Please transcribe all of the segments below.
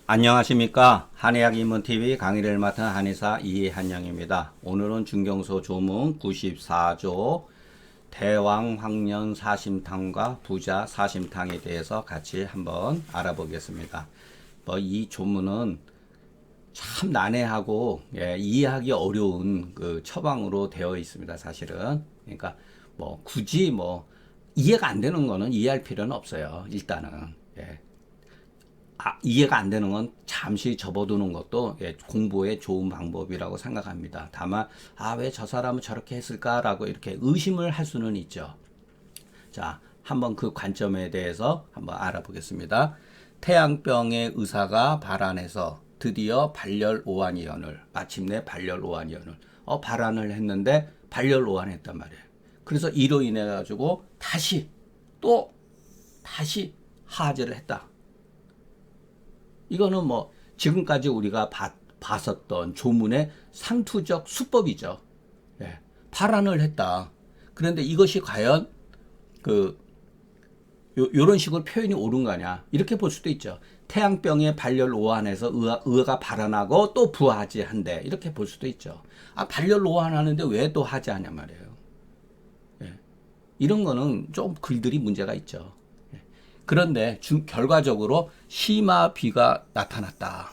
안녕하십니까. 한의학 입문TV 강의를 맡은 한의사 이한영입니다. 오늘은 중경소 조문 94조 대왕황년 사심탕과 부자 사심탕에 대해서 같이 한번 알아보겠습니다. 이 조문은 참 난해하고 이해하기 어려운 그 처방으로 되어 있습니다. 사실은. 그러니까 굳이 이해가 안 되는 거는 이해할 필요는 없어요. 일단은. 이해가 안 되는 건 잠시 접어두는 것도 공부에 좋은 방법이라고 생각합니다. 다만 왜 저 사람은 저렇게 했을까라고 이렇게 의심을 할 수는 있죠. 자, 한번 그 관점에 대해서 한번 알아보겠습니다. 태양병의 의사가 발안해서 드디어 발열오한이연을 마침내 발열오한이연을 발안을 했는데 발열오한했단 말이에요. 그래서 이로 인해 가지고 다시 하제를 했다. 이거는 지금까지 우리가 봤었던 조문의 상투적 수법이죠. 발안을 했다. 그런데 이것이 과연 요런 식으로 표현이 옳은 거냐 이렇게 볼 수도 있죠. 태양병의 발열오한에서 의가 발안하고 또 부하지한대 이렇게 볼 수도 있죠. 발열오한하는데 왜 또 하지하냐 말이에요. 이런 거는 좀 글들이 문제가 있죠. 그런데 결과적으로 심화비가 나타났다.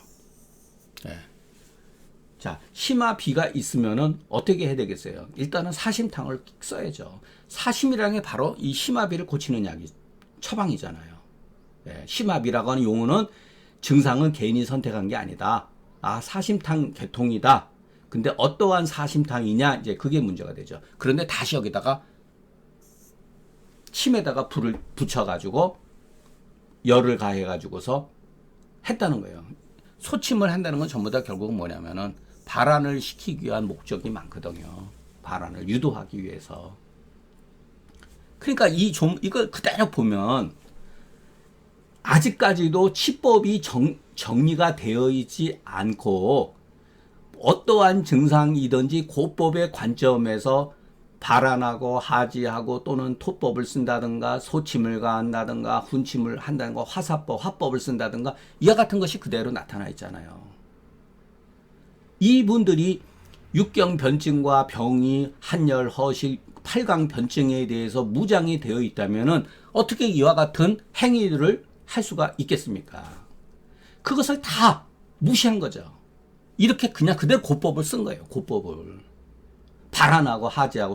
자, 심화비가 있으면은 어떻게 해야 되겠어요? 일단은 사심탕을 써야죠. 사심이라는 게 바로 이 심화비를 고치는 약이 처방이잖아요. 심화비라고 하는 용어는 증상은 개인이 선택한 게 아니다. 사심탕 계통이다. 근데 어떠한 사심탕이냐 이제 그게 문제가 되죠. 그런데 다시 여기다가 침에다가 불을 붙여가지고 열을 가해가지고서 했다는 거예요. 소침을 한다는 건 전부 다 결국은 뭐냐면은 발안을 시키기 위한 목적이 많거든요. 발안을 유도하기 위해서. 그러니까 이걸 그대로 보면 아직까지도 치법이 정리가 되어 있지 않고 어떠한 증상이든지 고법의 관점에서 발안하고 하지하고 또는 토법을 쓴다든가 소침을 가한다든가 훈침을 한다든가 화법을 쓴다든가 이와 같은 것이 그대로 나타나 있잖아요. 이분들이 육경변증과 병이 한열, 허실, 팔강변증에 대해서 무장이 되어 있다면은 어떻게 이와 같은 행위들을 할 수가 있겠습니까? 그것을 다 무시한 거죠. 이렇게 그냥 그대로 고법을 쓴 거예요. 고법을. 발안하고 하지하고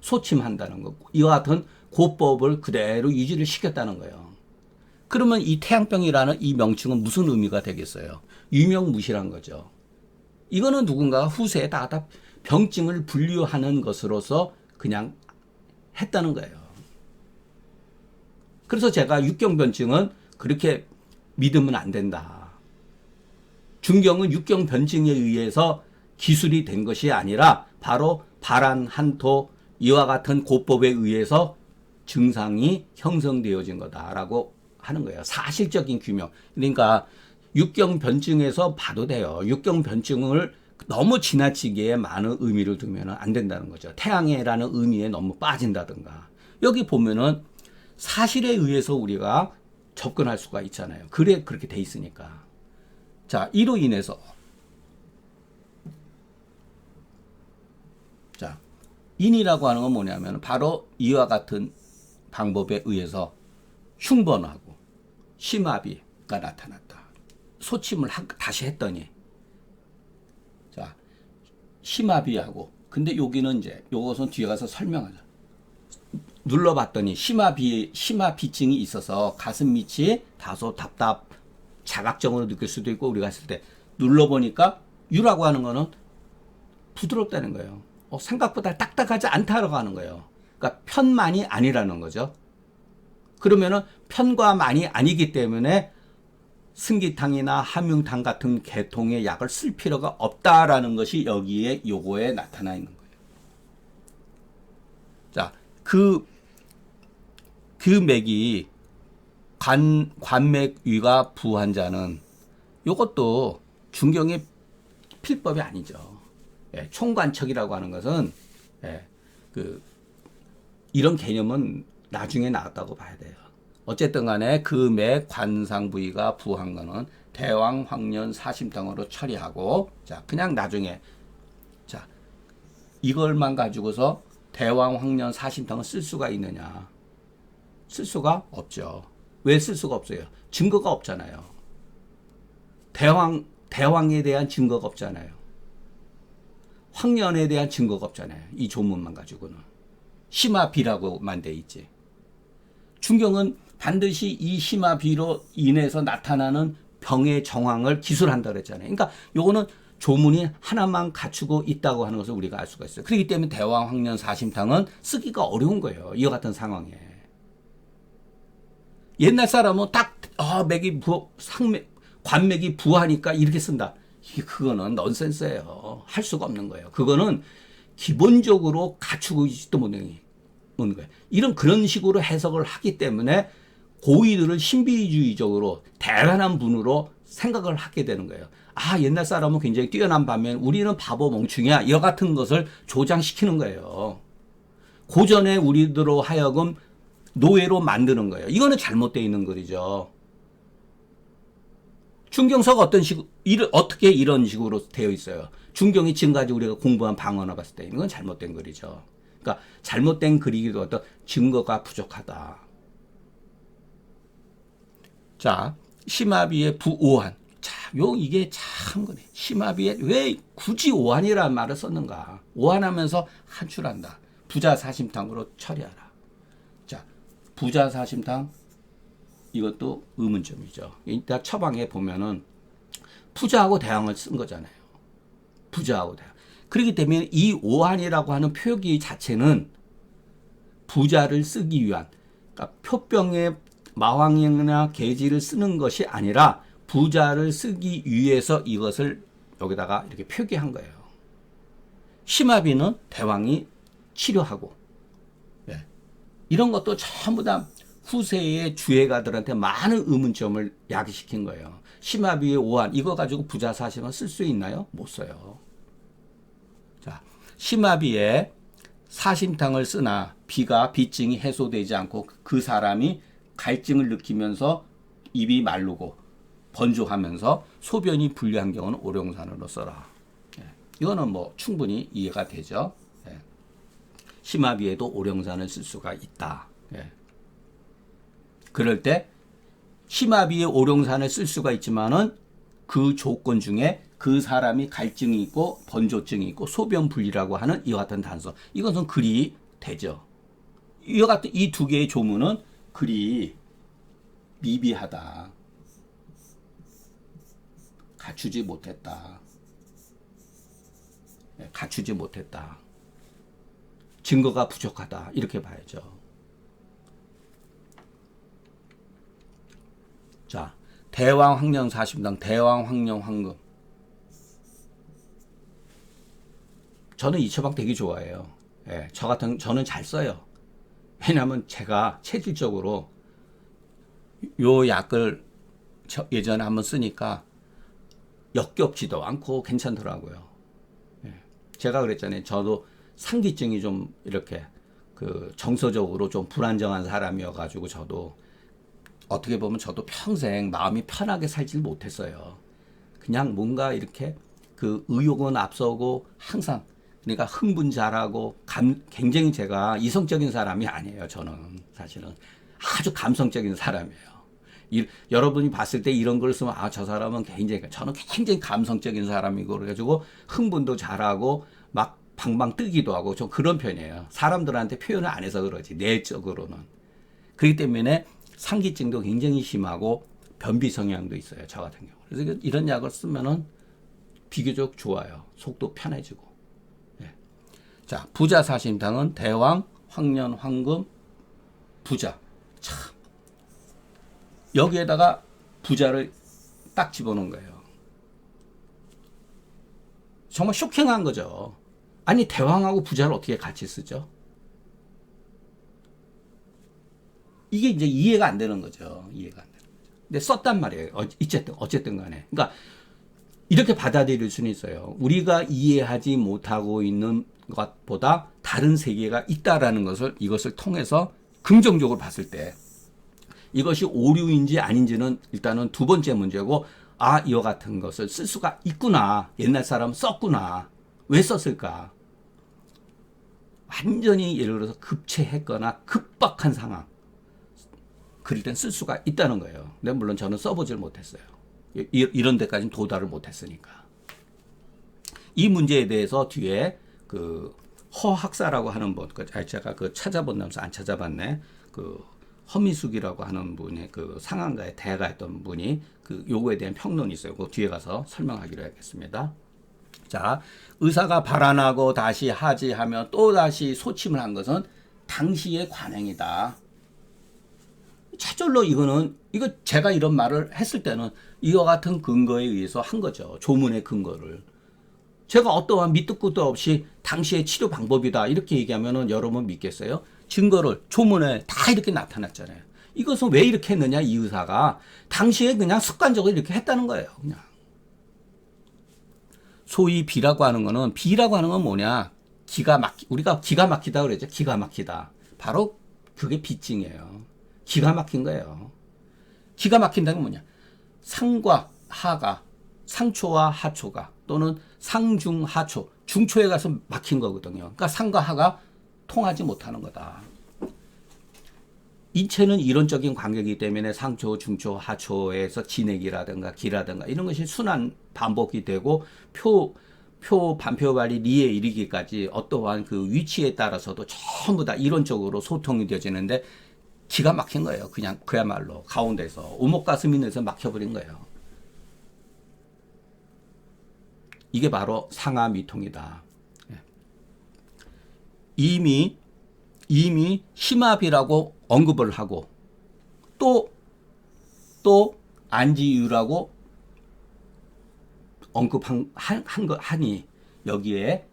소침한다는 거 이와 같은 고법을 그대로 유지를 시켰다는 거예요. 그러면 이 태양병이라는 이 명칭은 무슨 의미가 되겠어요? 유명무실한 거죠. 이거는 누군가가 후세에 다 병증을 분류하는 것으로서 그냥 했다는 거예요. 그래서 제가 육경변증은 그렇게 믿으면 안 된다. 중경은 육경변증에 의해서 기술이 된 것이 아니라 바로 발안, 한토 이와 같은 고법에 의해서 증상이 형성되어진 거다라고 하는 거예요. 사실적인 규명. 그러니까 육경변증에서 봐도 돼요. 육경변증을 너무 지나치게 많은 의미를 두면 안 된다는 거죠. 태양해라는 의미에 너무 빠진다든가. 여기 보면은 사실에 의해서 우리가 접근할 수가 있잖아요. 그렇게 돼 있으니까. 자, 이로 인해서 자, 인이라고 하는 건 뭐냐면 바로 이와 같은 방법에 의해서 흉번하고 심화비가 나타났다. 소침을 다시 했더니 자, 심화비하고 근데 여기는 이제 요것은 뒤에 가서 설명하자. 눌러봤더니 심화비증이 있어서 가슴 밑이 다소 자각적으로 느낄 수도 있고 우리가 했을 때 눌러보니까 유라고 하는 거는 부드럽다는 거예요. 생각보다 딱딱하지 않다라고 하는 거예요. 그러니까 편만이 아니라는 거죠. 그러면은 편과 만이 아니기 때문에 승기탕이나 함융탕 같은 계통의 약을 쓸 필요가 없다라는 것이 여기에 요거에 나타나 있는 거예요. 자, 그 맥이 관맥위가 부한 자는 요것도 중경의 필법이 아니죠. 총관척이라고 하는 것은 이런 개념은 나중에 나왔다고 봐야 돼요. 어쨌든 간에 금의 관상 부위가 부한 거는 대왕 황년 사심탕으로 처리하고, 자, 그냥 나중에, 자, 이걸만 가지고서 대왕 황년 사심탕을 쓸 수가 있느냐? 쓸 수가 없죠. 왜 쓸 수가 없어요? 증거가 없잖아요. 대왕에 대한 증거가 없잖아요. 황년에 대한 증거가 없잖아요. 이 조문만 가지고는. 심화비라고만 돼 있지. 중경은 반드시 이 심화비로 인해서 나타나는 병의 정황을 기술한다 그랬잖아요. 그러니까 요거는 조문이 하나만 갖추고 있다고 하는 것을 우리가 알 수가 있어요. 그렇기 때문에 대왕 황년 사심탕은 쓰기가 어려운 거예요. 이와 같은 상황에. 옛날 사람은 딱 관맥이 부하니까 이렇게 쓴다. 그거는 넌센스예요. 할 수가 없는 거예요. 그거는 기본적으로 갖추고 있지도 못하는 거예요. 그런 식으로 해석을 하기 때문에 고의들을 신비주의적으로 대단한 분으로 생각을 하게 되는 거예요. 아, 옛날 사람은 굉장히 뛰어난 반면 우리는 바보 멍충이야. 이와 같은 것을 조장시키는 거예요. 고전에 우리들로 하여금 노예로 만드는 거예요. 이거는 잘못되어 있는 거죠. 중경서가 어떻게 이런 식으로 되어 있어요? 중경이 지금까지 우리가 공부한 방언을 봤을 때 이건 잘못된 글이죠. 그러니까 잘못된 글이기도 하고 증거가 부족하다. 자, 심화비의 부오한. 자, 이게 참 거네. 심화비에 왜 굳이 오한이라는 말을 썼는가? 오한하면서 한출한다. 부자사심탕으로 처리하라. 자, 부자사심탕 이것도 의문점이죠. 일단 처방에 보면은 부자하고 대왕을 쓴 거잖아요. 부자하고 대왕. 그렇기 때문에 이 오한이라고 하는 표기 자체는 부자를 쓰기 위한, 그러니까 표병에 마왕이나 계지를 쓰는 것이 아니라 부자를 쓰기 위해서 이것을 여기다가 이렇게 표기한 거예요. 심화비는 대왕이 치료하고, 네. 이런 것도 전부 다 후세의 주해가들한테 많은 의문점을 야기시킨 거예요. 심화비의 오한, 이거 가지고 부자 사심을 쓸 수 있나요? 못 써요. 자, 심화비에 사심탕을 쓰나 비가 비증이 해소되지 않고 그 사람이 갈증을 느끼면서 입이 마르고 번조하면서 소변이 불리한 경우는 오룡산으로 써라. 이거는 뭐 충분히 이해가 되죠. 심화비에도 오룡산을 쓸 수가 있다. 그럴 때 심화비에 오룡산을 쓸 수가 있지만은 그 조건 중에 그 사람이 갈증이 있고 번조증이 있고 소변 분리라고 하는 이와 같은 단서. 이것은 글이 되죠. 이와 같은 이 두 개의 조문은 글이 미비하다. 갖추지 못했다. 갖추지 못했다. 증거가 부족하다. 이렇게 봐야죠. 자, 대왕 황년 사심당, 대왕 황년 황금. 저는 이 처방 되게 좋아해요. 저는 잘 써요. 왜냐하면 제가 체질적으로 요 약을 예전에 한번 쓰니까 역겹지도 않고 괜찮더라고요. 제가 그랬잖아요. 저도 상기증이 좀 이렇게 정서적으로 좀 불안정한 사람이어가지고 저도 어떻게 보면 저도 평생 마음이 편하게 살질 못했어요. 그냥 뭔가 이렇게 의욕은 앞서고 항상 그러니까 흥분 잘하고 굉장히 제가 이성적인 사람이 아니에요. 저는 사실은 아주 감성적인 사람이에요. 여러분이 봤을 때 이런 걸 쓰면 저 사람은 저는 굉장히 감성적인 사람이고 그래가지고 흥분도 잘하고 막 방방 뜨기도 하고 좀 그런 편이에요. 사람들한테 표현을 안 해서 그러지 내적으로는. 그렇기 때문에 상기증도 굉장히 심하고 변비 성향도 있어요. 저 같은 경우. 그래서 이런 약을 쓰면은 비교적 좋아요. 속도 편해지고. 자, 부자 사심탕은 대왕, 황년, 황금, 부자. 참. 여기에다가 부자를 딱 집어넣은 거예요. 정말 쇼킹한 거죠. 아니, 대왕하고 부자를 어떻게 같이 쓰죠? 이게 이제 이해가 안 되는 거죠. 이해가 안 되는 거죠. 근데 썼단 말이에요. 어쨌든 간에. 그러니까 이렇게 받아들일 수는 있어요. 우리가 이해하지 못하고 있는 것보다 다른 세계가 있다라는 것을 이것을 통해서 긍정적으로 봤을 때 이것이 오류인지 아닌지는 일단은 두 번째 문제고, 아, 이와 같은 것을 쓸 수가 있구나. 옛날 사람 썼구나. 왜 썼을까? 완전히 예를 들어서 급체했거나 급박한 상황. 그럴 땐 쓸 수가 있다는 거예요. 근데 물론 저는 써보질 못했어요. 이런 데까지는 도달을 못했으니까. 이 문제에 대해서 뒤에 그 허학사라고 하는 분, 제가 그 찾아본다면서 안 찾아봤네. 그 허미숙이라고 하는 분이 그 상한가에 대가했던 분이 그 요거에 대한 평론이 있어요. 그 뒤에 가서 설명하기로 하겠습니다. 자, 의사가 발안하고 다시 하지하며 또 다시 소침을 한 것은 당시의 관행이다. 차절로 이거 제가 이런 말을 했을 때는 이와 같은 근거에 의해서 한 거죠. 조문의 근거를. 제가 어떠한 밑도 끝도 없이 당시의 치료 방법이다 이렇게 얘기하면은 여러분 믿겠어요? 증거를 조문에 다 이렇게 나타났잖아요. 이것은 왜 이렇게 했느냐, 이 의사가 당시에 그냥 습관적으로 이렇게 했다는 거예요. 그냥. 소위 비라고 하는 건 뭐냐? 우리가 기가 막히다 그러죠. 기가 막히다. 바로 그게 비증이에요. 기가 막힌 거예요. 기가 막힌다는 건 뭐냐? 상과 하가, 상초와 하초가, 또는 상중하초, 중초에 가서 막힌 거거든요. 그러니까 상과 하가 통하지 못하는 거다. 인체는 이론적인 관계이기 때문에 상초, 중초, 하초에서 진액이라든가 기라든가 이런 것이 순환 반복이 되고 반표 발이 리에 이르기까지 어떠한 그 위치에 따라서도 전부 다 이론적으로 소통이 되어지는데 기가 막힌 거예요. 그냥 그야말로 가운데서 오목가슴 인에서 막혀버린 거예요. 이게 바로 상하미통이다. 이미 심압이라고 언급을 하고 또 안지유라고 언급하니 여기에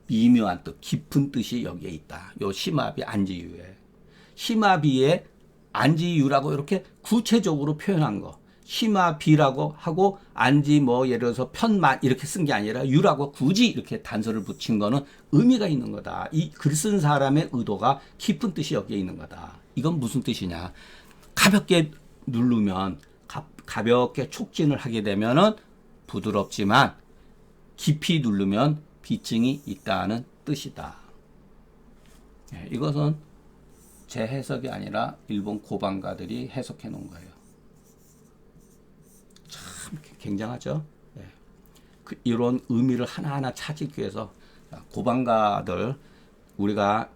미묘한 뜻, 깊은 뜻이 여기에 있다. 요 심압이 안지유에. 심압이에 안지유라고 이렇게 구체적으로 표현한 거. 심압이라고 하고 안지 예를 들어서 편만 이렇게 쓴 게 아니라 유라고 굳이 이렇게 단서를 붙인 거는 의미가 있는 거다. 이 글 쓴 사람의 의도가 깊은 뜻이 여기에 있는 거다. 이건 무슨 뜻이냐? 가볍게 누르면 가볍게 촉진을 하게 되면은 부드럽지만 깊이 누르면 비증이 있다는 뜻이다. 이것은 제 해석이 아니라 일본 고방가들이 해석해 놓은 거예요. 참 굉장하죠. 이런 의미를 하나하나 찾기 위해서 고방가들 우리가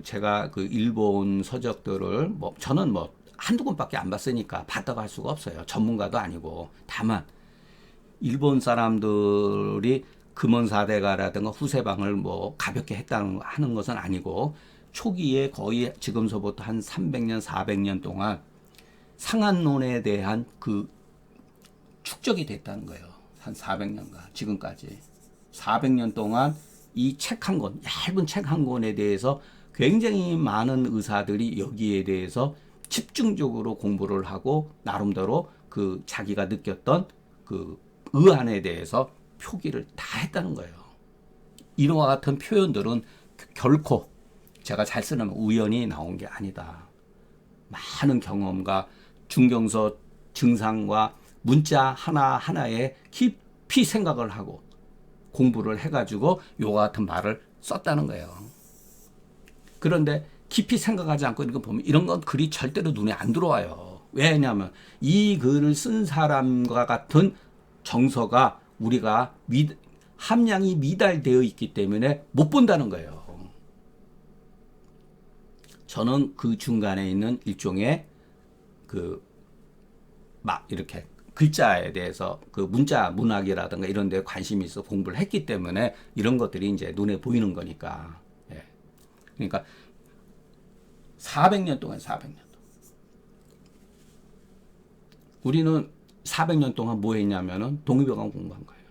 제가 일본 서적들을 저는 한두 권밖에 안 봤으니까 봤다고 할 수가 없어요. 전문가도 아니고. 다만 일본 사람들이 금원사대가라든가 후세방을 가볍게 했다는 하는 것은 아니고 초기에 거의 지금서부터 한 300년, 400년 동안 상한론에 대한 축적이 됐다는 거예요. 한 400년간 지금까지 400년 동안 이 책 한 권, 얇은 책 한 권에 대해서 굉장히 많은 의사들이 여기에 대해서 집중적으로 공부를 하고 나름대로 자기가 느꼈던 의안에 대해서 표기를 다 했다는 거예요. 이와 같은 표현들은 결코 제가 잘 쓰는 우연히 나온 게 아니다. 많은 경험과 중경서 증상과 문자 하나하나에 깊이 생각을 하고 공부를 해가지고 요와 같은 말을 썼다는 거예요. 그런데 깊이 생각하지 않고 이거 보면 이런 건 글이 절대로 눈에 안 들어와요. 왜냐하면 이 글을 쓴 사람과 같은 정서가 우리가 함량이 미달되어 있기 때문에 못 본다는 거예요. 저는 그 중간에 있는 일종의 이렇게 글자에 대해서 문자 문학이라든가 이런 데 관심이 있어 공부를 했기 때문에 이런 것들이 이제 눈에 보이는 거니까. 그러니까 400년 동안 우리는 400년 동안 뭐 했냐면은 동의보감 공부한 거예요.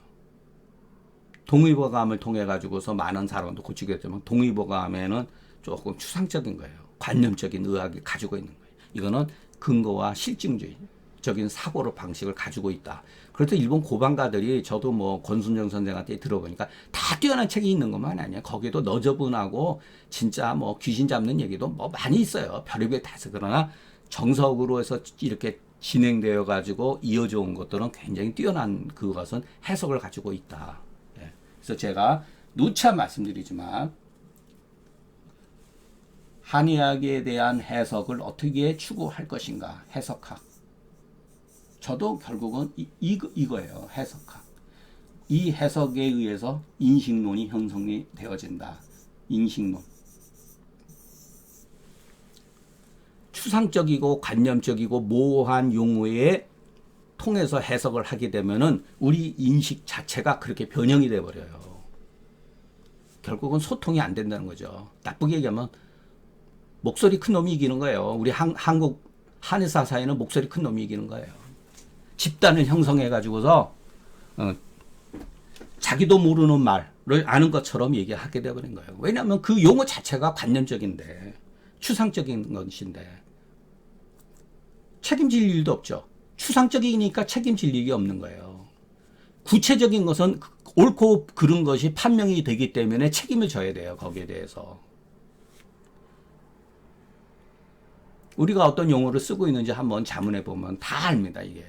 동의보감을 통해 가지고서 많은 사람도 고치게 됐지만 동의보감에는 조금 추상적인 거예요. 관념적인 의학이 가지고 있는 거예요. 이거는 근거와 실증적인 사고를 방식을 가지고 있다. 그래서 일본 고방가들이 저도 권순정 선생한테 들어보니까 다 뛰어난 책이 있는 것만 아니야. 거기도 너저분하고 진짜 귀신 잡는 얘기도 많이 있어요. 별의별 다 있어. 그러나 정석으로 해서 이렇게 진행되어 가지고 이어져 온 것들은 굉장히 뛰어난 그것은 해석을 가지고 있다. 예. 그래서 제가 누차 말씀드리지만 한의학에 대한 해석을 어떻게 추구할 것인가, 해석학. 저도 결국은 이거예요. 해석학. 이 해석에 의해서 인식론이 형성이 되어진다. 인식론. 추상적이고 관념적이고 모호한 용어에 통해서 해석을 하게 되면은 우리 인식 자체가 그렇게 변형이 돼 버려요. 결국은 소통이 안 된다는 거죠. 나쁘게 얘기하면 목소리 큰 놈이 이기는 거예요. 우리 한국 한의사 사회는 목소리 큰 놈이 이기는 거예요. 집단을 형성해 가지고서 자기도 모르는 말을 아는 것처럼 얘기하게 되어버린 거예요. 왜냐하면 그 용어 자체가 관념적인데 추상적인 것인데 책임질 일도 없죠. 추상적이니까 책임질 일이 없는 거예요. 구체적인 것은 옳고 그른 것이 판명이 되기 때문에 책임을 져야 돼요. 거기에 대해서. 우리가 어떤 용어를 쓰고 있는지 한번 자문해 보면 다 압니다. 이게.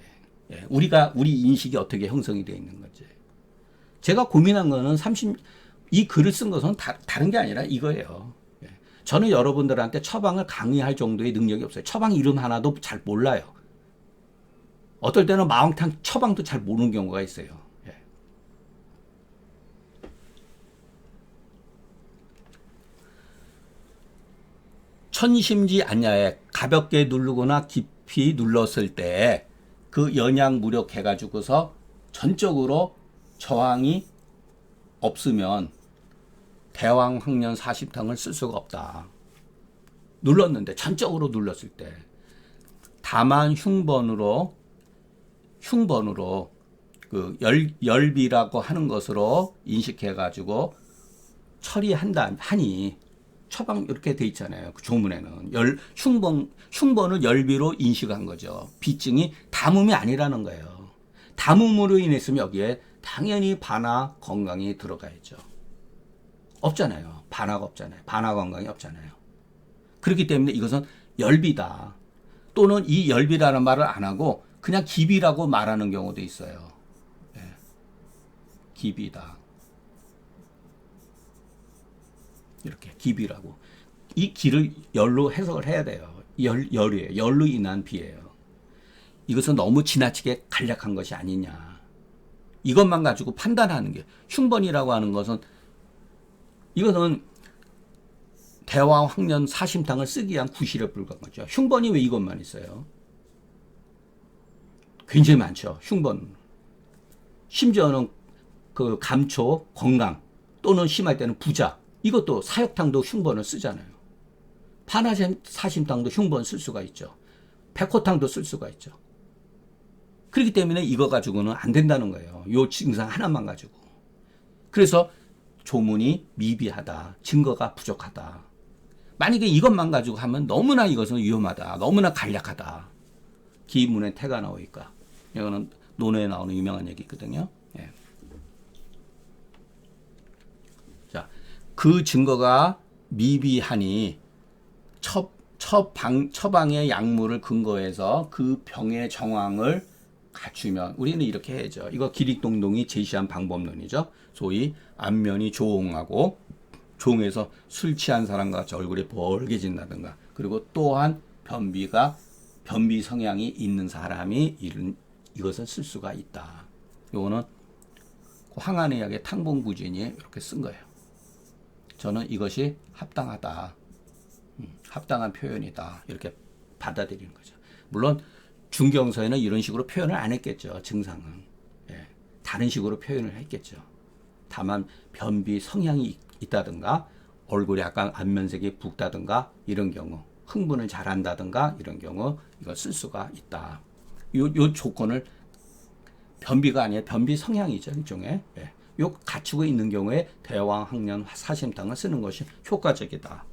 예, 우리 인식이 어떻게 형성이 되어 있는 건지. 제가 고민한 거는 이 글을 쓴 것은 다른 게 아니라 이거예요. 예. 저는 여러분들한테 처방을 강의할 정도의 능력이 없어요. 처방 이름 하나도 잘 몰라요. 어떨 때는 마왕탕 처방도 잘 모르는 경우가 있어요. 예. 천심지 안야에 가볍게 누르거나 깊이 눌렀을 때 그 연양 무력해 가지고서 전적으로 저항이 없으면 대왕 황련 40탕을 쓸 수가 없다. 눌렀는데 전적으로 눌렀을 때 다만 흉번으로 그 열비라고 하는 것으로 인식해 가지고 처리한다 하니 처방 이렇게 돼 있잖아요. 그 조문에는 흉번을 열비로 인식한 거죠. 비증이 담음이 아니라는 거예요. 담음으로 인했으면 여기에 당연히 반화 건강이 들어가야죠. 없잖아요. 반화가 없잖아요. 반화 건강이 없잖아요. 그렇기 때문에 이것은 열비다. 또는 이 열비라는 말을 안 하고 그냥 기비라고 말하는 경우도 있어요. 예. 기비다. 이렇게 기비라고. 이 기를 열로 해석을 해야 돼요. 열이에요. 열로 인한 비예요. 이것은 너무 지나치게 간략한 것이 아니냐. 이것만 가지고 판단하는 게 흉번이라고 하는 것은 이것은 대왕 황련 사심탕을 쓰기 위한 구실에 불과한 거죠. 흉번이 왜 이것만 있어요? 굉장히 많죠. 흉번. 심지어는 그 감초, 건강 또는 심할 때는 부자. 이것도 사역탕도 흉번을 쓰잖아요. 파나사심탕도 흉번 쓸 수가 있죠. 백호탕도 쓸 수가 있죠. 그렇기 때문에 이거 가지고는 안 된다는 거예요. 요 증상 하나만 가지고. 그래서 조문이 미비하다. 증거가 부족하다. 만약에 이것만 가지고 하면 너무나 이것은 위험하다. 너무나 간략하다. 기문에 태가 나오니까. 이거는 논어에 나오는 유명한 얘기거든요. 예. 자, 그 증거가 미비하니 처방의 약물을 근거해서 그 병의 정황을 갖추면 우리는 이렇게 해야죠. 이거 기릭동동이 제시한 방법론이죠. 소위 안면이 조홍하고 종에서 술 취한 사람과 같이 얼굴이 벌게진다든가 그리고 또한 변비 성향이 있는 사람이 이것을 쓸 수가 있다. 이거는 황한의학의 탕봉부진이 이렇게 쓴 거예요. 저는 이것이 합당하다. 합당한 표현이다. 이렇게 받아들이는 거죠. 물론 중경서에는 이런 식으로 표현을 안 했겠죠. 증상은. 예, 다른 식으로 표현을 했겠죠. 다만 변비 성향이 있다든가 얼굴이 약간 안면색이 붓다든가 이런 경우 흥분을 잘한다든가 이런 경우 이걸 쓸 수가 있다. 요 조건을 변비가 아니라 변비 성향이죠. 일종의. 예, 요 갖추고 있는 경우에 대왕 황련 사심탕을 쓰는 것이 효과적이다.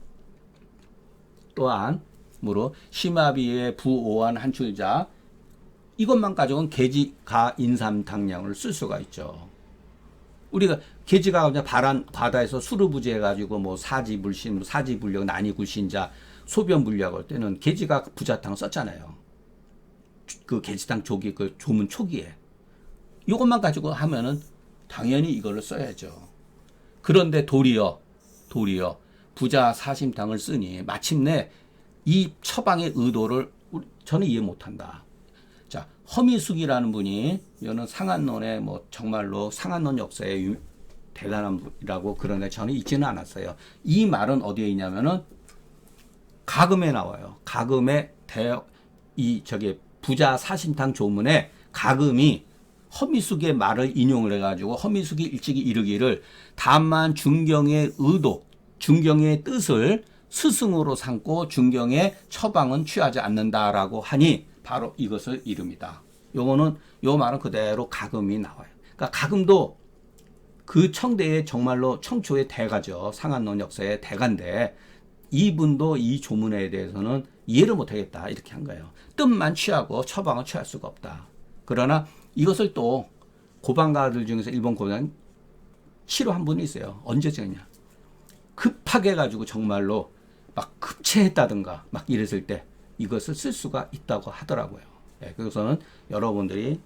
또한 심화비의 부오한 한출자 이것만 가지고는 계지가 인삼탕량을 쓸 수가 있죠. 우리가 계지가 그냥 바다에서 수르부지 해가지고 뭐 사지불신, 사지불력, 난이굴신자 소변 분리하고 할 때는 계지가 부자탕 썼잖아요. 그 계지탕 조기 그 조문 초기에 이것만 가지고 하면은 당연히 이걸로 써야죠. 그런데 도리어 부자 사심탕을 쓰니 마침내 이 처방의 의도를 저는 이해 못한다. 자, 허미숙이라는 분이 이거는 상한론의 뭐 정말로 상한론 역사에 대단한 분이라고 그런데 저는 읽지는 않았어요. 이 말은 어디에 있냐면은 가금에 나와요. 가금에 부자 사심탕 조문에 가금이 허미숙의 말을 인용을 해가지고 허미숙이 일찍이 이르기를 다만 중경의 의도, 중경의 뜻을 스승으로 삼고 중경의 처방은 취하지 않는다라고 하니 바로 이것을 이릅니다. 요거는 요 말은 그대로 가금이 나와요. 그러니까 가금도 그 청대의 정말로 청초의 대가죠. 상한론 역사의 대가인데 이분도 이 조문에 대해서는 이해를 못하겠다 이렇게 한 거예요. 뜻만 취하고 처방을 취할 수가 없다. 그러나 이것을 또 고방가들 중에서 일본 고방 싫어한 분이 있어요. 언제 지었냐? 급하게 가지고 정말로 막 급체했다든가 막 이랬을 때 이것을 쓸 수가 있다고 하더라고요. 예, 그래서는 여러분들이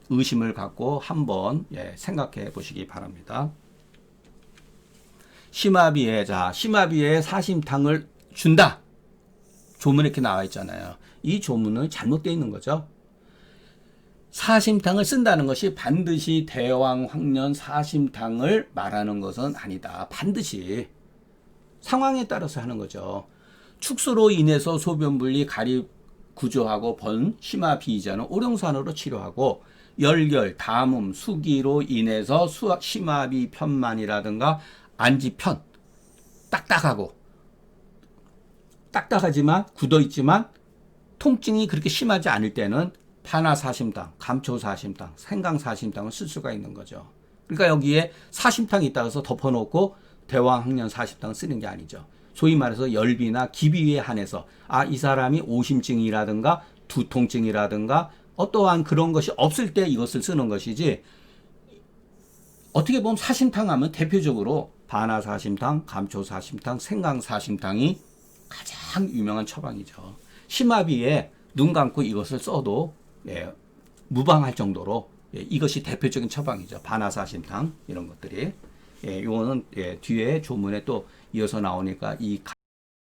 의심을 갖고 한번 생각해 보시기 바랍니다. 시마비에 사심탕을 준다. 조문에 이렇게 나와 있잖아요. 이 조문은 잘못되어 있는 거죠. 사심탕을 쓴다는 것이 반드시 대왕 황년 사심탕을 말하는 것은 아니다. 반드시 상황에 따라서 하는 거죠. 축수로 인해서 소변분리 가리 구조하고 번 심화 비이자는 오룡산으로 치료하고 열결, 담음, 수기로 인해서 심화비 편만이라든가 안지편 딱딱하지만 굳어있지만 통증이 그렇게 심하지 않을 때는 파나사심탕, 감초사심탕, 생강사심탕을 쓸 수가 있는 거죠. 그러니까 여기에 사심탕이 있다고 해서 덮어놓고 대왕학년 사심탕을 쓰는 게 아니죠. 소위 말해서 열비나 기비에 한해서 이 사람이 오심증이라든가 두통증이라든가 어떠한 그런 것이 없을 때 이것을 쓰는 것이지, 어떻게 보면 사심탕 하면 대표적으로 바나사심탕, 감초사심탕, 생강사심탕이 가장 유명한 처방이죠. 심화비에 눈 감고 이것을 써도 무방할 정도로 이것이 대표적인 처방이죠. 바나사심탕 이런 것들이. 요거는 뒤에 조문에 또 이어서 나오니까 이